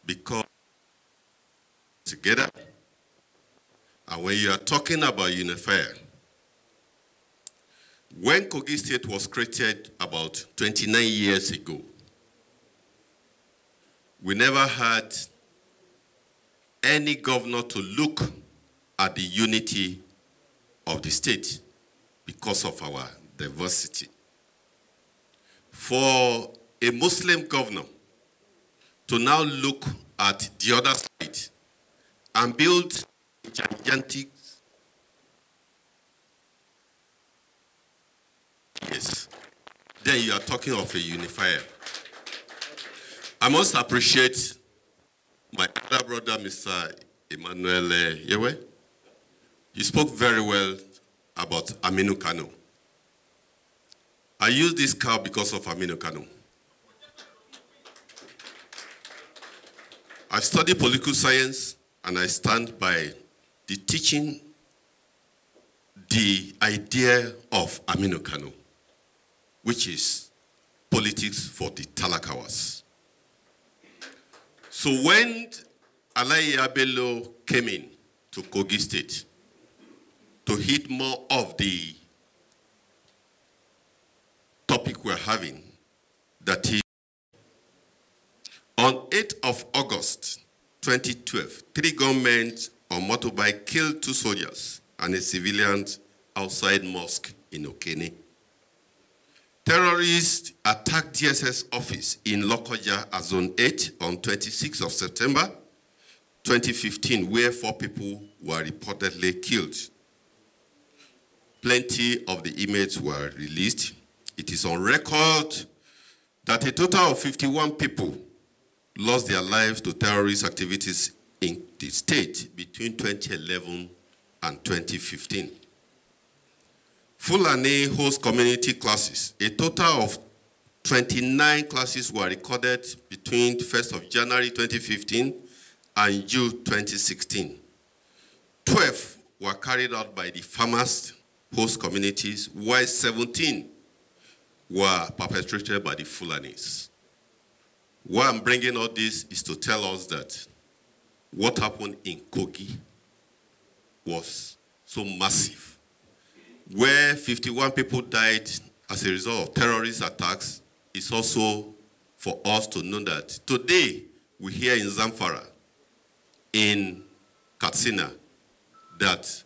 because together, and when you are talking about unifier, when Kogi State was created about 29 years ago, we never had any governor to look at the unity of the state because of our diversity. For a Muslim governor to now look at the other side and build gigantic, yes, then you are talking of a unifier. I must appreciate my other brother, Mr. Emmanuel Yewe. You spoke very well about Aminu Kano. I use this car because of Aminu Kano. I study political science and I stand by the teaching, the idea of Aminu Kano, which is politics for the Talakawas. So when Alayi Bello came in to Kogi State to hit more of the topic we're having, that is, on 8th of August 2012, 3 gunmen on motorbike killed 2 soldiers and a civilian outside mosque in Okene. Terrorists attacked DSS office in Lokoja at Zone 8 on 26th of September 2015, where 4 people were reportedly killed. Plenty of the images were released. It is on record that a total of 51 people lost their lives to terrorist activities in the state between 2011 and 2015. Fulani host community classes. A total of 29 classes were recorded between 1st of January 2015 and June 2016. 12 were carried out by the farmers host communities, while 17 were perpetrated by the Fulanis. Why I'm bringing all this is to tell us that what happened in Kogi was so massive, where 51 people died as a result of terrorist attacks. It's also for us to know that today we hear in Zamfara, in Katsina, that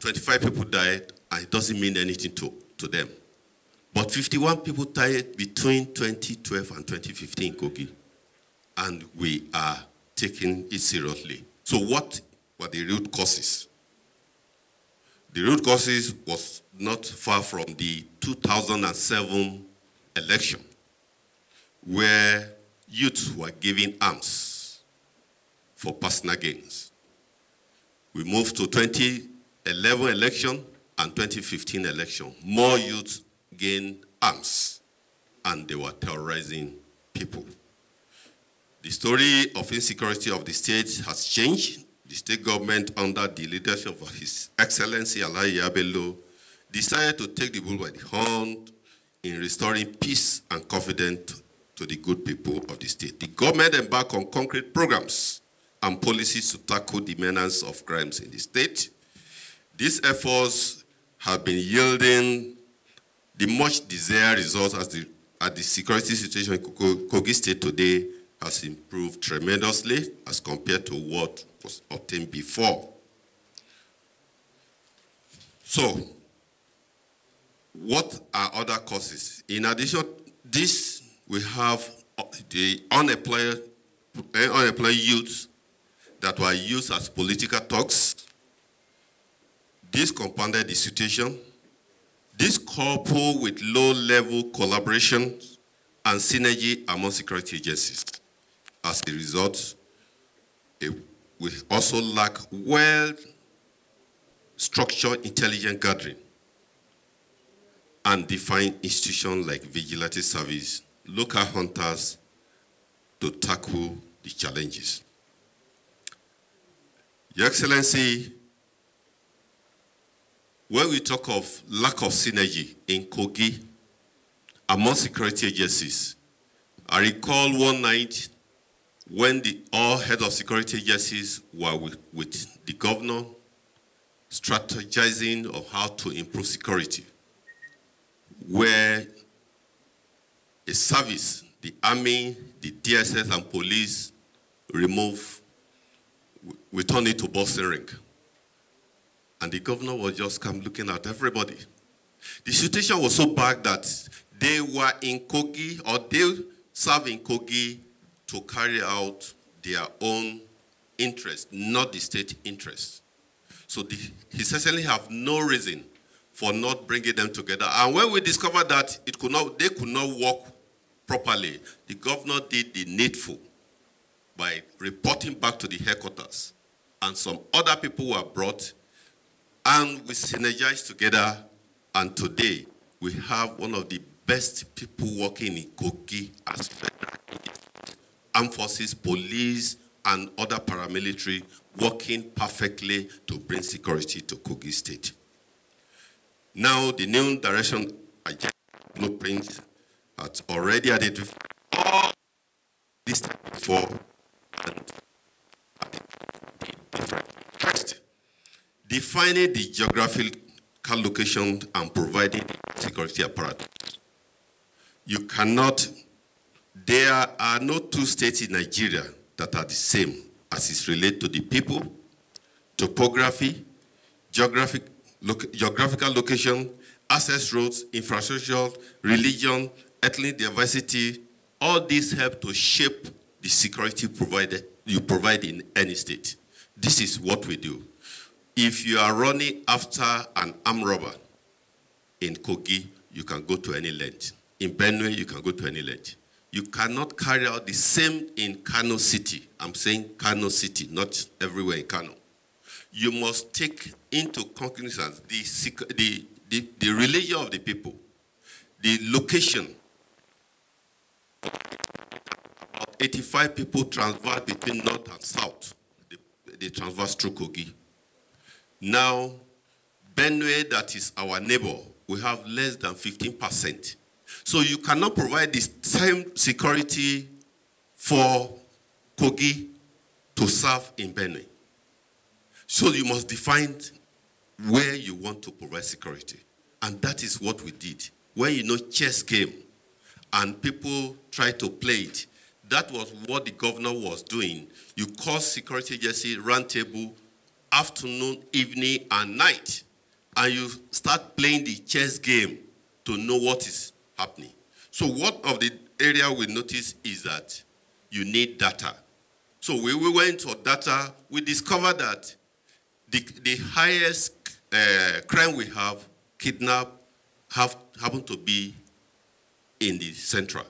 25 people died and it doesn't mean anything to them. But 51 people died between 2012 and 2015 in Kogi, and we are taking it seriously. So what were the root causes? The root causes was not far from the 2007 election, where youths were given arms for personal gains. We moved to 2011 election and 2015 election. More youths gained arms, and they were terrorizing people. The story of insecurity of the state has changed. The state government, under the leadership of His Excellency Alayi Bello, decided to take the bull by the horn in restoring peace and confidence to the good people of the state. The government embarked on concrete programs and policies to tackle the menace of crimes in the state. These efforts have been yielding the much desired results as the security situation in Kogi State today has improved tremendously as compared to what was obtained before. So, what are other causes? In addition to this, we have the unemployed youths that were used as political thugs. This compounded the situation. This coupled with low-level collaboration and synergy among security agencies. As a result, we also lack well-structured intelligence gathering and defined institutions like vigilante service, local hunters to tackle the challenges. Your Excellency, when we talk of lack of synergy in Kogi among security agencies, I recall one night when all head of security agencies were with the governor, strategizing of how to improve security, where a service, the army, the DSS and police we turned it to boxing ring. And the governor was just looking at everybody. The situation was so bad that they were in Kogi, or they served in Kogi to carry out their own interest, not the state interest. So he certainly have no reason for not bringing them together. And when we discovered that they could not work properly, the governor did the needful by reporting back to the headquarters. And some other people were brought, and we synergized together. And today, we have one of the best people working in Kogi as federal armed forces, police, and other paramilitary working perfectly to bring security to Kogi State. Now, the new direction agenda blueprint has already identified all this time before and different. First, defining the geographical location and providing the security apparatus. You cannot, there are no two states in Nigeria that are the same as is related to the people, topography, geographical location, access roads, infrastructure, religion, ethnic diversity. All these help to shape the security you provide in any state. This is what we do. If you are running after an armed robber in Kogi, you can go to any length. In Benue, you can go to any length. You cannot carry out the same in Kano City. I'm saying Kano City, not everywhere in Kano. You must take into cognizance the religion of the people, the location. About 85 people transverse between north and south. They transverse through Kogi. Now, Benue, that is our neighbor, we have less than 15%. So you cannot provide the same security for Kogi to serve in Benue. So you must define where you want to provide security. And that is what we did. When you know chess game and people try to play it, that was what the governor was doing. You call security agency roundtable afternoon, evening, and night, and you start playing the chess game to know what is happening. So one of the area we noticed is that you need data. So we went to data, we discovered that the highest crime we have, kidnap, happen to be in the central,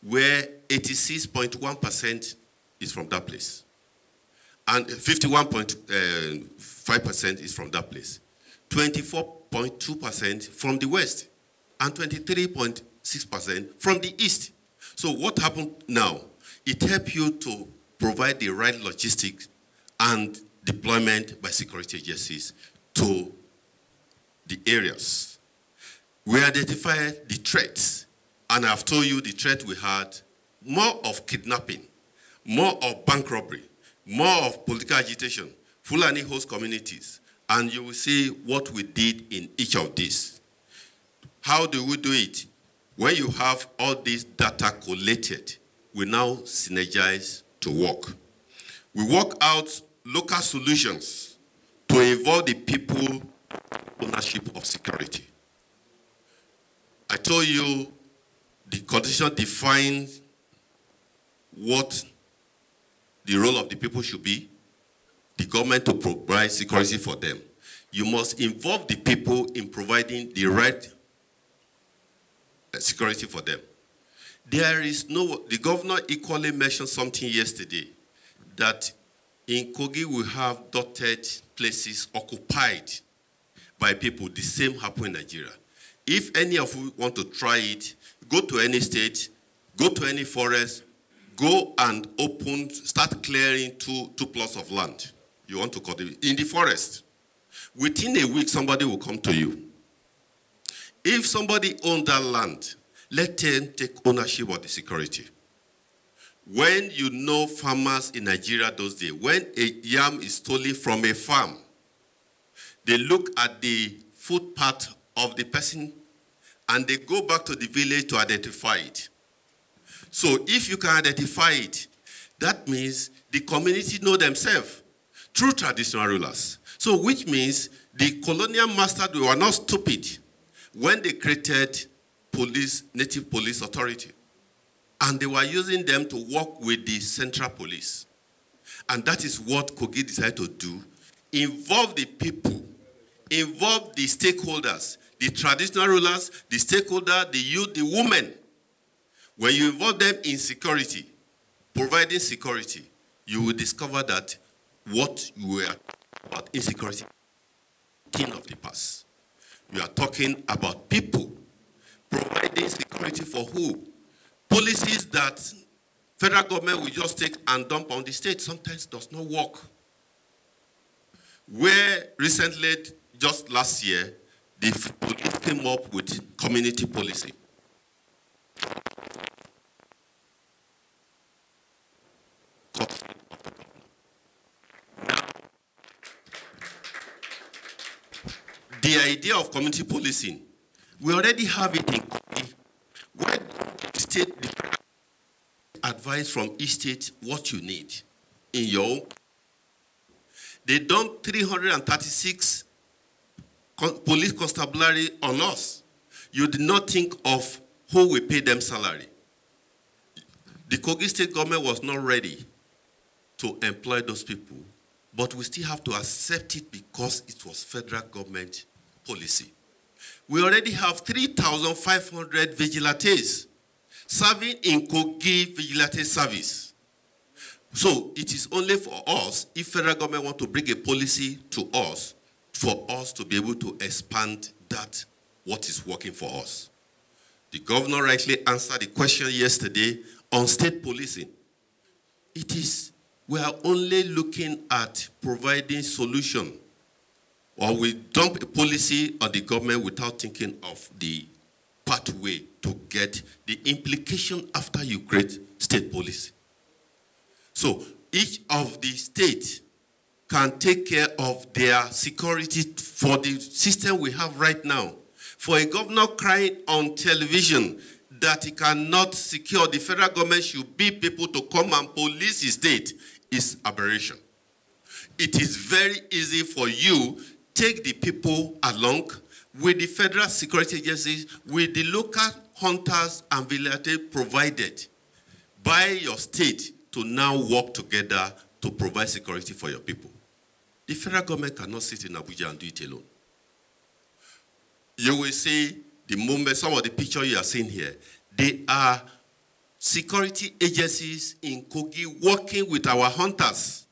where 86.1% is from that place. And 51.5% is from that place. 24.2% from the west, and 23.6% from the east. So what happened now? It helps you to provide the right logistics and deployment by security agencies to the areas. We identified the threats, and I've told you the threat we had, more of kidnapping, more of bank robbery, more of political agitation, Fulani host communities, and you will see what we did in each of these. How do we do it? When you have all this data collated, we now synergize to work. We work out local solutions to involve the people ownership of security. I told you the constitution defines what the role of the people should be, the government to provide security for them. You must involve the people in providing the right security for them. The governor equally mentioned something yesterday, that in Kogi we have dotted places occupied by people. The same happen in Nigeria. If any of you want to try it, go to any state, go to any forest, go and start clearing two plots of land. You want to cultivate in the forest. Within a week, somebody will come to you. If somebody owns that land, let them take ownership of the security. When you know farmers in Nigeria those days, when a yam is stolen from a farm, they look at the footpath of the person and they go back to the village to identify it. So if you can identify it, that means the community know themselves through traditional rulers. So which means the colonial masters were not stupid when they created police, native police authority. And they were using them to work with the central police. And that is what Kogi decided to do. Involve the people, involve the stakeholders, the traditional rulers, the stakeholder, the youth, the women. When you involve them in security, providing security, you will discover that what you were about insecurity, thing of the past. You are talking about people providing security for who? Policies that federal government will just take and dump on the state sometimes does not work. Where recently, just last year, the police came up with community policy. The idea of community policing, we already have it in Kogi, where the state advise from each state what you need in your own. They dumped 336 police constabulary on us. You did not think of who will pay them salary. The Kogi state government was not ready to employ those people, but we still have to accept it because it was federal government policy. We already have 3,500 vigilantes serving in Kogi Vigilante Service. So it is only for us, if federal government want to bring a policy to us, for us to be able to expand that, what is working for us. The governor rightly answered the question yesterday on state policing. It is, we are only looking at providing solution, or we dump a policy on the government without thinking of the pathway to get the implication after you create state policy. So each of the states can take care of their security for the system we have right now. For a governor crying on television that he cannot secure, the federal government should be people to come and police his state is aberration. It is very easy for you take the people along with the federal security agencies, with the local hunters and vigilantes provided by your state to now work together to provide security for your people. The federal government cannot sit in Abuja and do it alone. You will see the moment, some of the pictures you are seeing here, they are security agencies in Kogi working with our hunters.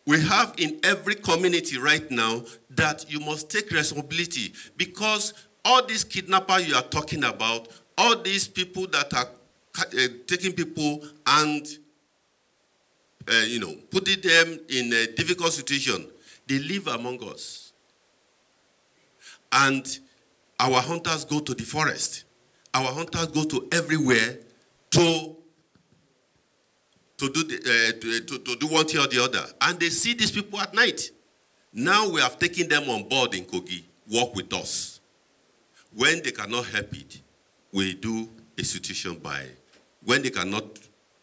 We have in every community right now that you must take responsibility, because all these kidnappers you are talking about, all these people that are taking people and putting them in a difficult situation, they live among us. And our hunters go to the forest. Our hunters go to everywhere to do one thing or the other. And they see these people at night. Now we have taken them on board in Kogi, work with us. When they cannot help it, we do a situation by, when they cannot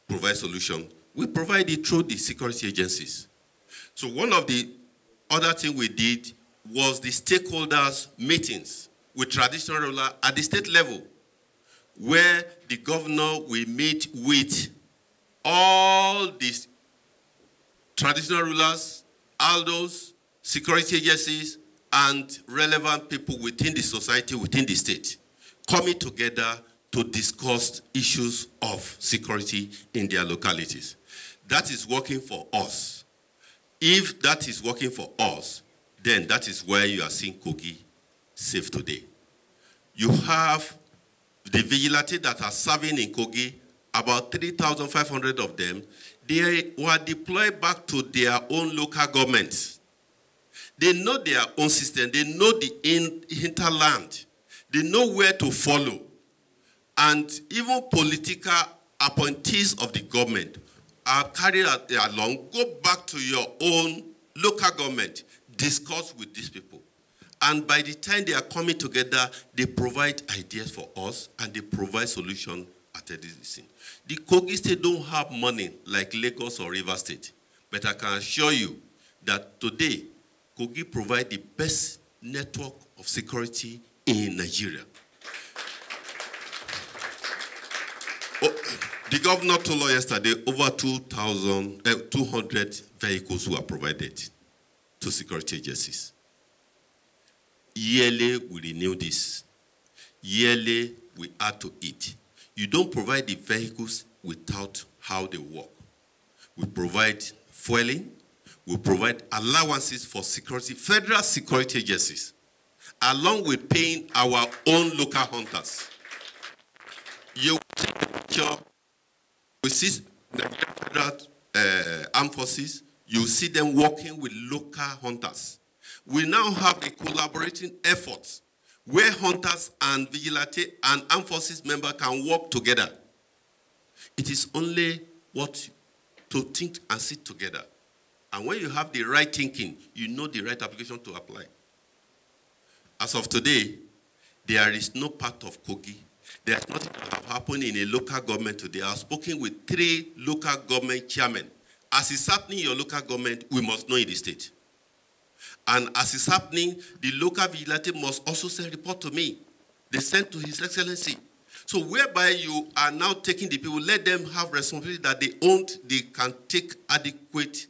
provide solution, we provide it through the security agencies. So one of the other things we did was the stakeholders meetings with traditional rulers at the state level, where the governor will meet with all these traditional rulers, ALDOs, security agencies, and relevant people within the society, within the state, coming together to discuss issues of security in their localities. That is working for us. If that is working for us, then that is where you are seeing Kogi safe today. You have the vigilantes that are serving in Kogi, about 3,500 of them. They were deployed back to their own local governments. They know their own system. They know the hinterland. They know where to follow. And even political appointees of the government are carried along, go back to your own local government, discuss with these people. And by the time they are coming together, they provide ideas for us and they provide solutions at a distance. The Kogi State don't have money like Lagos or River State, but I can assure you that today, Kogi provides the best network of security in Nigeria. The governor told us yesterday over 200 vehicles were provided to security agencies. Yearly, we renew this. Yearly, we add to it. You don't provide the vehicles without how they work. We provide fueling. We provide allowances for security, federal security agencies, along with paying our own local hunters. You will see the federal armed forces, you see them working with local hunters. We now have a collaborating effort where hunters and vigilante and armed forces members can work together. It is only what to think and sit together. And when you have the right thinking, you know the right application to apply. As of today, there is no part of Kogi. There's nothing that have happened in a local government today. I've spoken with 3 local government chairmen. As it's happening in your local government, we must know in the state. And as it's happening, the local vigilante must also send report to me. They send to His Excellency. So whereby you are now taking the people, let them have responsibility that they can take adequate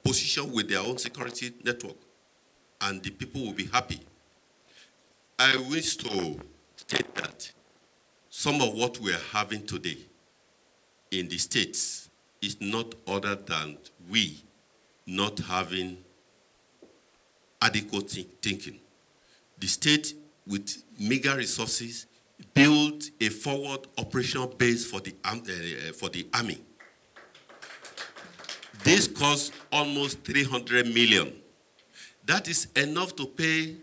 position with their own security network. And the people will be happy. I wish to state that some of what we are having today in the states is not other than we not having adequate thinking. The state, with meager resources, built a forward operational base for the army. This cost almost 300 million. That is enough to pay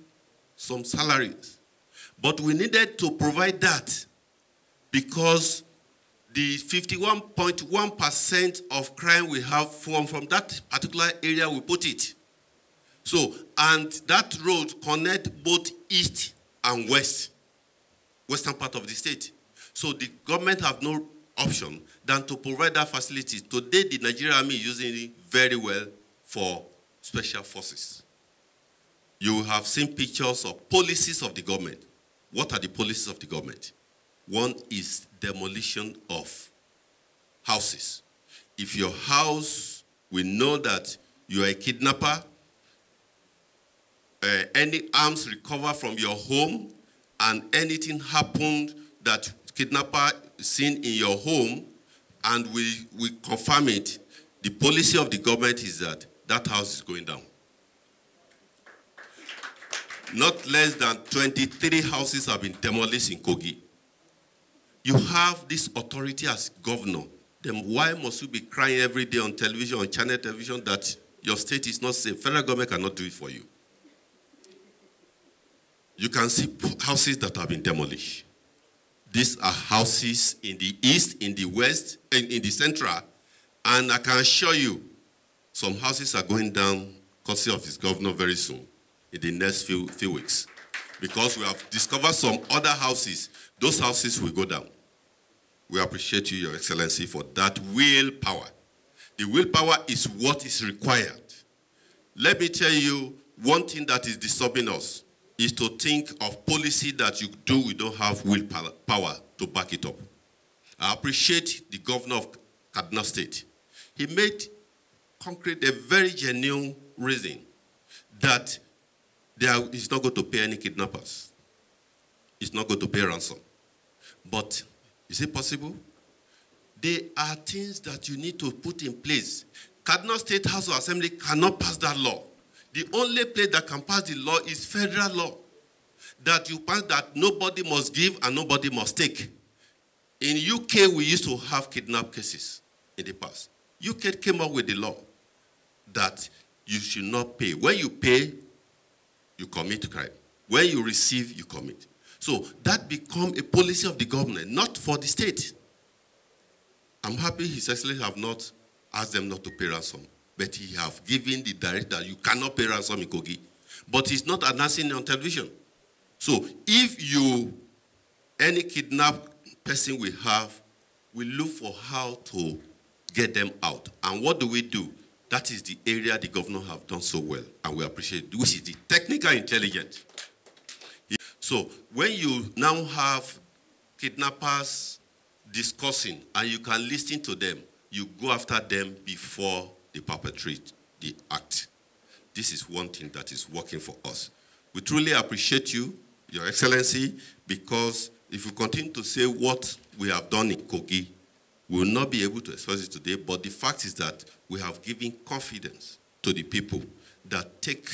some salaries. But we needed to provide that because the 51.1% of crime we have from that particular area, we put it. So, and that road connects both east and west, western part of the state. So the government have no option than to provide that facility. Today, the Nigerian Army is using it very well for special forces. You have seen pictures of policies of the government. What are the policies of the government? One is demolition of houses. If your house, we know that you are a kidnapper, any arms recovered from your home, and anything happened that kidnapper seen in your home, and we confirm it, the policy of the government is that that house is going down. Not less than 23 houses have been demolished in Kogi. You have this authority as governor. Then why must you be crying every day on television, on channel television, that your state is not safe? Federal government cannot do it for you. You can see houses that have been demolished. These are houses in the east, in the west, and in the central. And I can assure you, some houses are going down courtesy of this governor very soon, in the next few weeks. Because we have discovered some other houses. Those houses will go down. We appreciate you, Your Excellency, for that willpower. The willpower is what is required. Let me tell you, one thing that is disturbing us is to think of policy that you do, we don't have willpower to back it up. I appreciate the governor of Kaduna State. He made concrete a very genuine reason that he's not going to pay any kidnappers. He's not going to pay ransom. But is it possible? There are things that you need to put in place. Kaduna State House of Assembly cannot pass that law. The only place that can pass the law is federal law. That you pass that nobody must give and nobody must take. In UK, we used to have kidnap cases in the past. UK came up with the law that you should not pay. When you pay, you commit crime. When you receive, you commit. So that become a policy of the government, not for the state. I'm happy His Excellency have not asked them not to pay ransom, but he have given the directive that you cannot pay ransom in Kogi. But he's not announcing it on television. So if any kidnapped person we have, we look for how to get them out. And what do? That is the area the governor have done so well, and we appreciate it, which is the technical intelligence. So when you now have kidnappers discussing and you can listen to them, you go after them before they perpetrate the act. This is one thing that is working for us. We truly appreciate you, Your Excellency, because if you continue to say what we have done in Kogi, we will not be able to express it today, but the fact is that we have given confidence to the people that take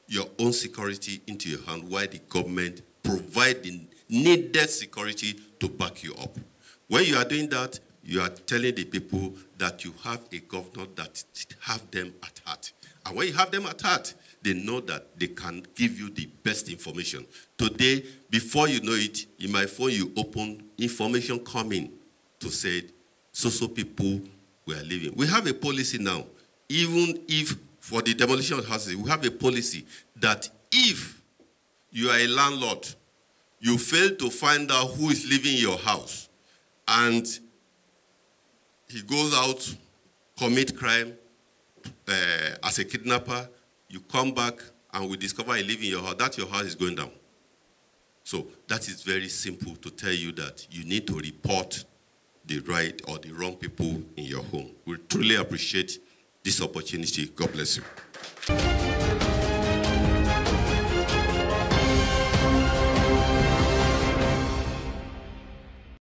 your own security into your hand while the government provide the needed security to back you up. When you are doing that, you are telling the people that you have a governor that have them at heart. And when you have them at heart, they know that they can give you the best information. Today, before you know it, in my phone you open information coming to say, so people were leaving. We have a policy now, even if for the demolition of houses, we have a policy that if you are a landlord, you fail to find out who is living in your house, and he goes out, commit crime as a kidnapper, you come back and we discover he lives in your house, that your house is going down. So that is very simple to tell you that you need to report the right or the wrong people in your home. We truly appreciate this opportunity. God bless you.